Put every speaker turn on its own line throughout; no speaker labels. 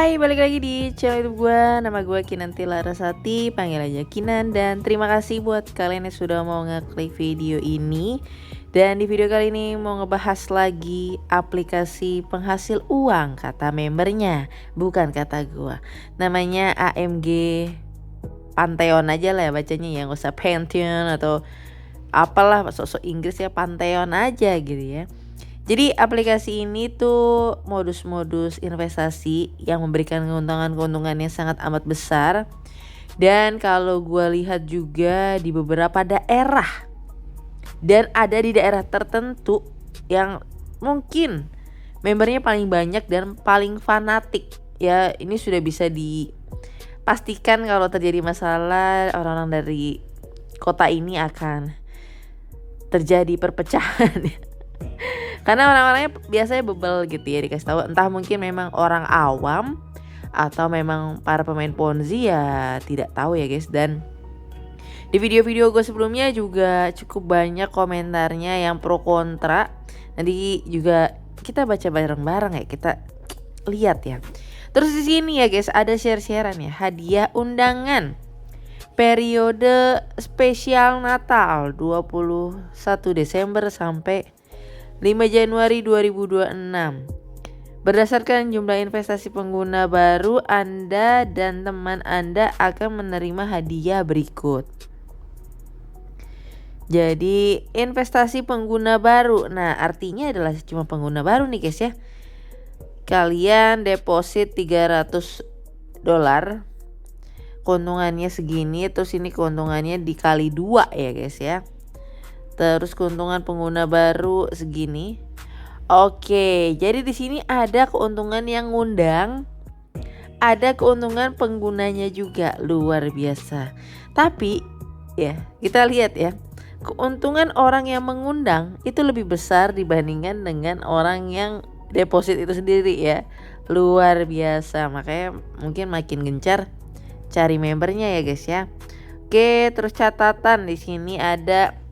Hai, balik lagi di channel YouTube gue. Nama gue Kinanti Larasati, panggil aja Kinan. Dan terima kasih buat kalian yang sudah mau ngeklik video ini. Dan di video kali ini mau ngebahas lagi aplikasi penghasil uang, kata membernya, bukan kata gue. Namanya AMG Pantheon aja lah ya bacanya ya, gak usah Pantheon atau apalah sok-sok Inggris ya, Pantheon aja gitu ya. Jadi aplikasi ini tuh modus-modus investasi yang memberikan keuntungan-keuntungan yang sangat amat besar. Dan kalau gue lihat juga di beberapa daerah, dan ada di daerah tertentu yang mungkin membernya paling banyak dan paling fanatik. Ya ini sudah bisa dipastikan kalau terjadi masalah, orang-orang dari kota ini akan terjadi perpecahan. Karena orang-orangnya biasanya bebel gitu ya, dikasih tahu entah mungkin memang orang awam atau memang para pemain Ponzi, ya tidak tahu ya guys. Dan di video-video gue sebelumnya juga cukup banyak komentarnya yang pro kontra. Nanti juga kita baca bareng-bareng ya, kita lihat ya. Terus di sini ya guys ada share-sharean ya, hadiah undangan periode spesial Natal 21 Desember sampai 5 Januari 2026. Berdasarkan jumlah investasi pengguna baru, Anda dan teman Anda akan menerima hadiah berikut. Jadi investasi pengguna baru, nah artinya adalah cuma pengguna baru nih guys ya. Kalian deposit $300, keuntungannya segini, terus ini keuntungannya dikali 2 ya guys ya. Terus keuntungan pengguna baru segini. Oke, jadi di sini ada keuntungan yang ngundang, ada keuntungan penggunanya juga, luar biasa. Tapi ya kita lihat ya, keuntungan orang yang mengundang itu lebih besar dibandingkan dengan orang yang deposit itu sendiri ya. Luar biasa, makanya mungkin makin gencar cari membernya ya guys ya. Oke, terus catatan di sini ada: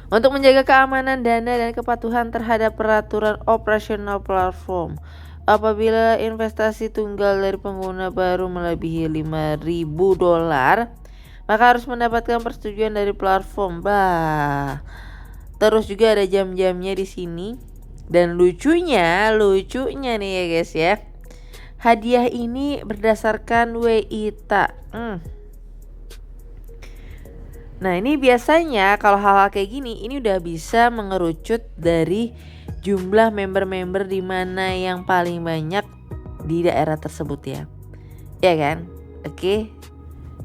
untuk menjaga keamanan dana dan kepatuhan terhadap peraturan operasional platform, apabila investasi tunggal dari pengguna baru melebihi $5.000, maka harus mendapatkan persetujuan dari platform. Terus juga ada jam-jamnya di sini. Dan lucunya nih ya guys ya, hadiah ini berdasarkan WITA. Nah ini biasanya kalau hal-hal kayak gini, ini udah bisa mengerucut dari jumlah member-member di mana yang paling banyak di daerah tersebut ya. Ya kan? Oke.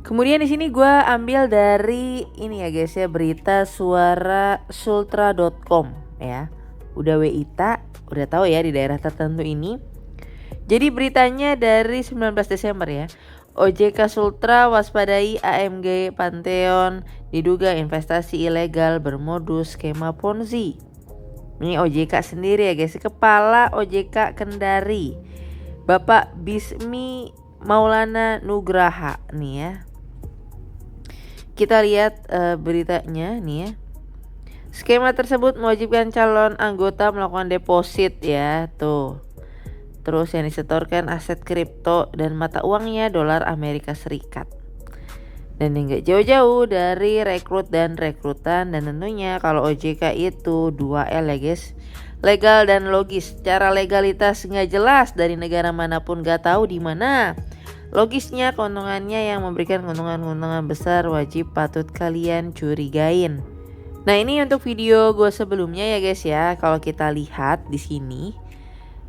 Kemudian di sini gue ambil dari ini ya guys ya, berita suarasultra.com ya. Udah WITA, udah tahu ya di daerah tertentu ini. Jadi beritanya dari 19 Desember ya. OJK Sultra waspadai AMG Pantheon diduga investasi ilegal bermodus skema Ponzi. Ini OJK sendiri ya guys, Kepala OJK Kendari, Bapak Bismi Maulana Nugraha nih ya. Kita lihat beritanya nih ya. Skema tersebut mewajibkan calon anggota melakukan deposit ya, tuh. Terus yang disetorkan aset kripto dan mata uangnya dolar Amerika Serikat. Dan yang gak jauh-jauh dari rekrut dan rekrutan. Dan tentunya kalau OJK itu 2L ya guys, legal dan logis. Cara legalitas gak jelas, dari negara manapun gak tahu di mana. Logisnya keuntungannya yang memberikan keuntungan-keuntungan besar, wajib patut kalian curigain. Nah ini untuk video gue sebelumnya ya guys ya. Kalau kita lihat di sini,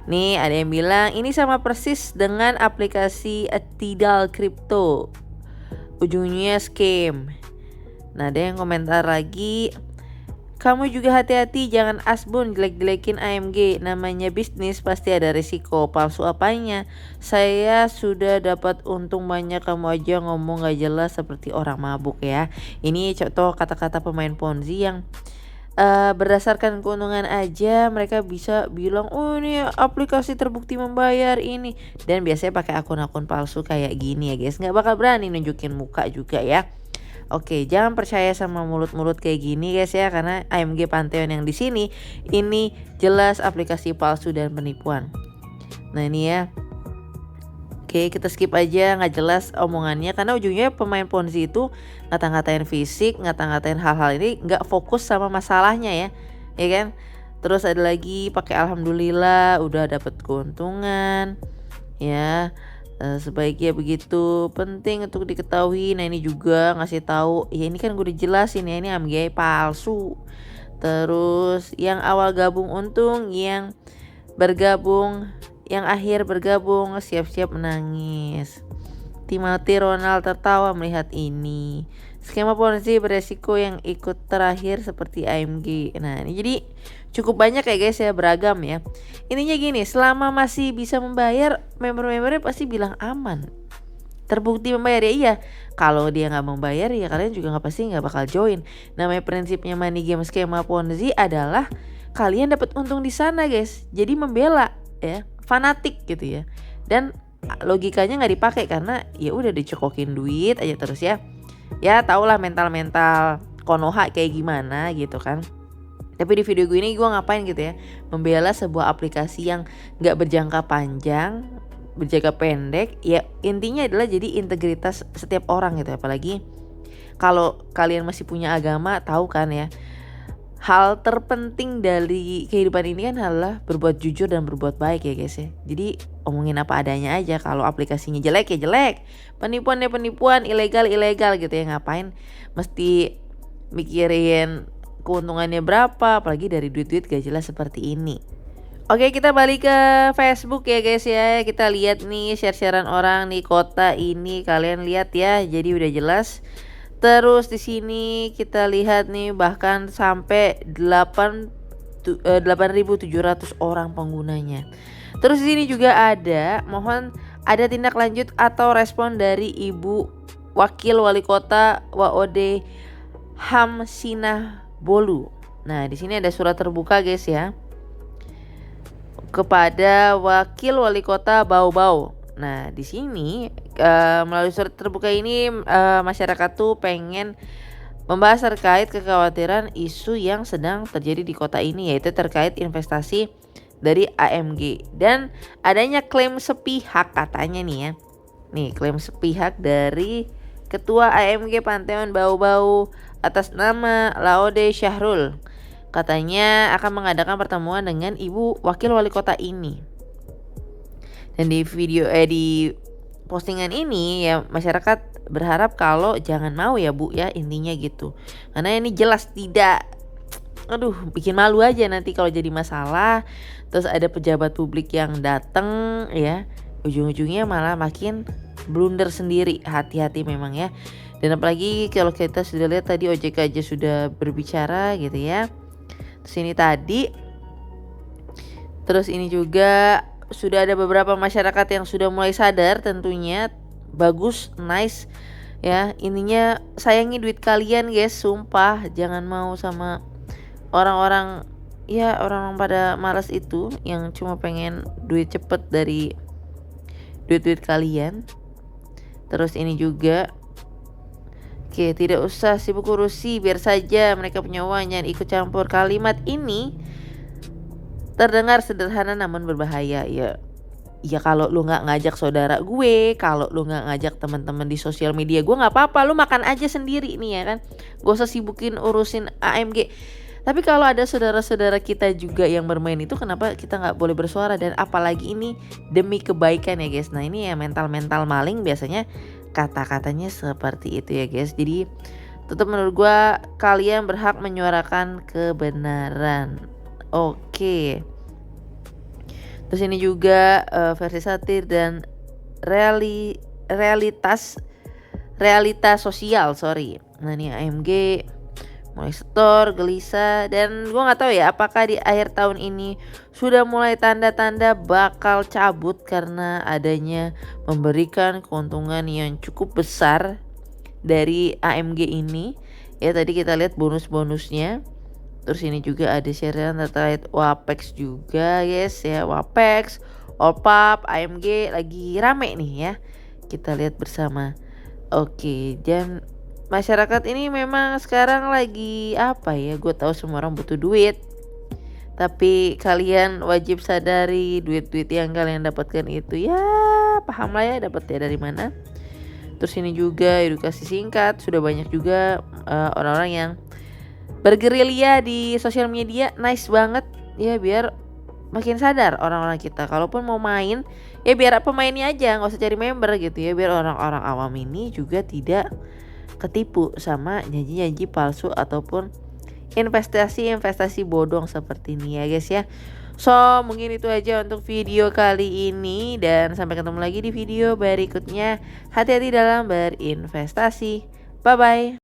nih ada yang bilang ini sama persis dengan aplikasi Tidal Crypto, ujungnya scam. Nah ada yang komentar lagi, kamu juga hati-hati jangan asbun jelek-jelekin AMG, namanya bisnis pasti ada risiko. Palsu apanya, saya sudah dapat untung banyak, kamu aja ngomong gak jelas seperti orang mabuk ya. Ini contoh kata-kata pemain Ponzi yang berdasarkan keuntungan aja mereka bisa bilang, oh ini aplikasi terbukti membayar ini. Dan biasanya pakai akun-akun palsu kayak gini ya guys, nggak bakal berani nunjukin muka juga ya. Oke, jangan percaya sama mulut-mulut kayak gini guys ya, karena AMG Pantheon yang di sini ini jelas aplikasi palsu dan penipuan. Nah ini ya, Oke, kita skip aja, nggak jelas omongannya karena ujungnya pemain Ponzi itu ngata-ngatain fisik, ngata-ngatain hal-hal ini nggak fokus sama masalahnya ya kan? Terus ada lagi pakai alhamdulillah udah dapet keuntungan, ya. Sebaiknya begitu, penting untuk diketahui. Nah ini juga ngasih tahu, ya ini kan gue udah jelasin ya, ini AMG palsu. Terus yang awal gabung untung, yang bergabung, yang akhir bergabung siap-siap menangis. Timothy Ronald tertawa melihat ini. Skema Ponzi beresiko yang ikut terakhir seperti AMG. Nah ini jadi cukup banyak ya guys ya, beragam ya. Intinya gini, selama masih bisa membayar, member-membernya pasti bilang aman. Terbukti membayar ya iya. Kalau dia nggak membayar ya kalian juga nggak bakal join. Namanya prinsipnya money game skema Ponzi adalah kalian dapat untung di sana guys. Jadi membela ya, fanatik gitu ya. Dan logikanya nggak dipakai karena ya udah dicokokin duit aja terus ya. Ya tahulah mental Konoha kayak gimana gitu kan. Tapi di video gue ini gue ngapain gitu ya, membela sebuah aplikasi yang nggak berjangka panjang, berjangka pendek. Ya intinya adalah jadi integritas setiap orang gitu. Apalagi kalau kalian masih punya agama, tahu kan ya, hal terpenting dari kehidupan ini kan adalah berbuat jujur dan berbuat baik ya guys ya. Jadi omongin apa adanya aja. Kalau aplikasinya jelek ya jelek, penipuan ya penipuan, ilegal gitu ya. Ngapain mesti mikirin keuntungannya berapa, apalagi dari duit-duit gak jelas seperti ini. Oke, kita balik ke Facebook ya guys ya. Kita lihat nih share-sharean orang nih kota ini, kalian lihat ya. Jadi udah jelas. Terus di sini kita lihat nih bahkan sampai 8.700 orang penggunanya. Terus di sini juga ada, mohon ada tindak lanjut atau respon dari Ibu Wakil Wali Kota WOD Hamsinah Bolu. Nah, di sini ada surat terbuka guys ya, kepada Wakil Wali Kota Bau-Bau. Nah, di sini melalui surat terbuka ini masyarakat tuh pengen membahas terkait kekhawatiran isu yang sedang terjadi di kota ini, yaitu terkait investasi dari AMG dan adanya klaim sepihak katanya nih ya. Nih, klaim sepihak dari Ketua AMG Pantheon Bau-Bau atas nama Laode Syahrul. Katanya akan mengadakan pertemuan dengan Ibu Wakil Wali Kota ini. Dan di video di postingan ini ya masyarakat berharap kalau jangan mau ya Bu ya, intinya gitu. Karena ini jelas tidak, aduh bikin malu aja nanti kalau jadi masalah. Terus ada pejabat publik yang datang ya, ujung-ujungnya malah makin blunder sendiri. Hati-hati memang ya. Dan apalagi kalau kita sudah lihat tadi OJK aja sudah berbicara gitu ya. Terus ini tadi, terus ini juga sudah ada beberapa masyarakat yang sudah mulai sadar tentunya. Bagus, nice ya. Intinya sayangi duit kalian guys, sumpah. Jangan mau sama orang-orang ya, orang-orang pada malas itu yang cuma pengen duit cepet dari duit-duit kalian. Terus ini juga, oke, tidak usah sibuk urusi, biar saja mereka punya uang, jangan ikut campur. Kalimat ini terdengar sederhana namun berbahaya ya. Ya kalau lu nggak ngajak saudara gue, kalau lu nggak ngajak teman-teman di sosial media gue, nggak apa-apa, lu makan aja sendiri nih ya kan. Gak usah sibukin urusin AMG. Tapi kalau ada saudara-saudara kita juga yang bermain itu, kenapa kita nggak boleh bersuara? Dan apalagi ini demi kebaikan ya guys. Nah ini ya mental-mental maling biasanya kata-katanya seperti itu ya guys. Jadi tetap menurut gue kalian berhak menyuarakan kebenaran. Oke. Terus ini juga versi satir dan realitas sosial, sorry. Nah ini AMG mulai setor, gelisah, dan gue nggak tahu ya apakah di akhir tahun ini sudah mulai tanda-tanda bakal cabut karena adanya memberikan keuntungan yang cukup besar dari AMG ini. Ya tadi kita lihat bonus-bonusnya. Terus ini juga ada sharean terkait Wapex juga guys ya, Wapex, Olpap, AMG lagi rame nih ya. Kita lihat bersama. Oke, dan masyarakat ini memang sekarang lagi apa ya, gue tahu semua orang butuh duit, tapi kalian wajib sadari duit-duit yang kalian dapatkan itu ya ya paham lah ya dapetnya dari mana. Terus ini juga edukasi singkat, sudah banyak juga orang-orang yang bergerilya di sosial media, nice banget ya, biar makin sadar orang-orang kita. Kalaupun mau main ya biar pemainnya aja, nggak usah cari member gitu ya, biar orang-orang awam ini juga tidak ketipu sama janji-janji palsu ataupun investasi-investasi bodong seperti ini ya guys ya. So mungkin itu aja untuk video kali ini, dan sampai ketemu lagi di video berikutnya. Hati-hati dalam berinvestasi. Bye bye.